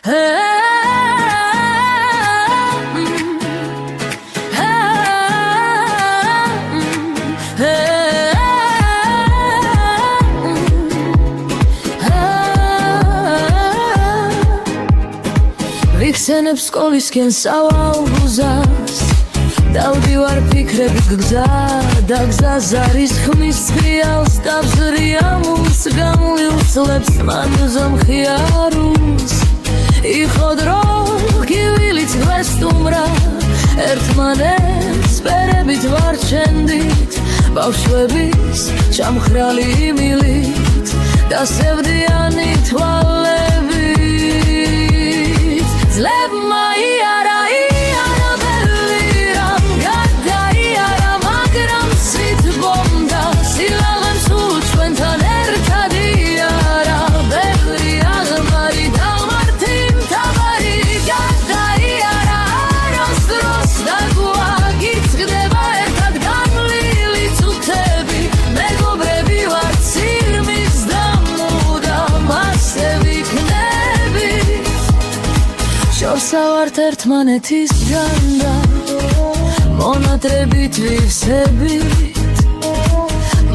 ვიხსენებ სკოლისკენ სავალგუზას დავდივარ ფიქრებით გზა და გზას არის ხმის ხიალს დაბზრიამულს გამოიუძლებს მანუზომ ხიარულს იხოდრო გივილიც გვესტუმრა ერთმანეთს პერებით ვარჩენდით ბავშვების ჩამხრალი მილით და სევდიანი თვალებით ძლebმა იარა ბელირამ გადაიარა მაგრამ სიტბომდა სილაღემ სულ ჩვენთან ერთად იარა ბევრი აღმარი დაღმართი მთავარი გადაიარა არასდროს დაგვაგიწყდება ერთად განვლილი წუთები მეგობრები ვართ სირმის და მუდამ ასე ვიქნები შორსა ვართ ერთმანეთისგან და მონატრებით ვივსებით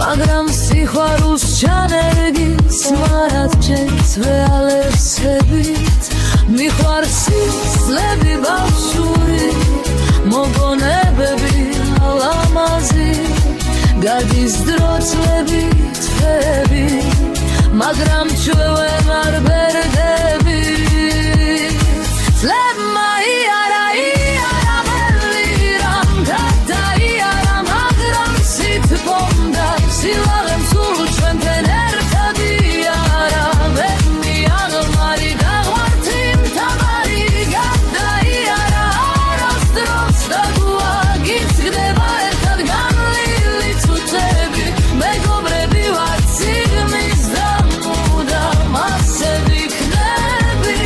მაგრამ სიყვარულს ჩანერგის მარად ჩემს ვეალერსებით მიყვარს სისლები ბავშვური მოგონებები ალამაზი გადის დრო წლებით თვეები მაგრამ ჩვენ არ ბერდები ძლebმა იარა ბელირამ გადაიარა მაგრამ სიტბომდა სილაღემ სულ ჩვენთან ერთად იარა ბევრი აღმარი დაღმართი მთავარი გადაიარა არასდროს დაგვაგიწყდება ერთად განვლილი წუთები მეგობრები ვართ სიღმის და მუდამ ასე ვიქნები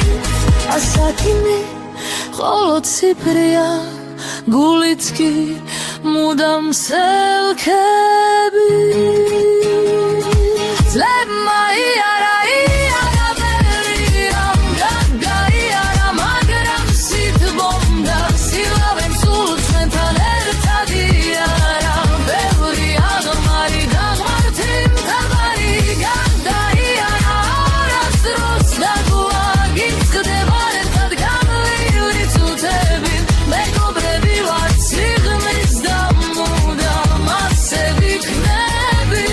ასაკინე ხოლო ციფრია გულიც კი მუდამ სელქები ძლebმა იარა ბელირამ გადაიარა მაგრამ სიტბომდა სილაღემ სულ ჩვენთან ერთად იარა ბევრი აღმარი დაღმართი მთავარი გადაიარა არასდროს დაგვაგიწყდება ერთად განვლილი წუთები მეგობრები ვართ სიღმის და მუდამ ასე ვიქნები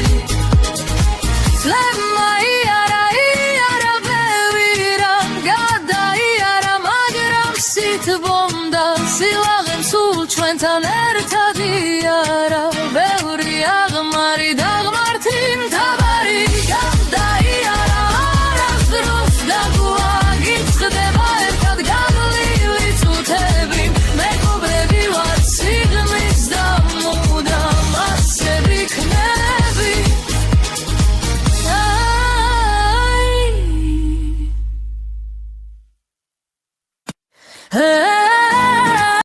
ძლebმა იარა ბელირამ გადაიარა მაგრამ სიტბომდა სილაღემ სულ ჩვენთან ერთად იარა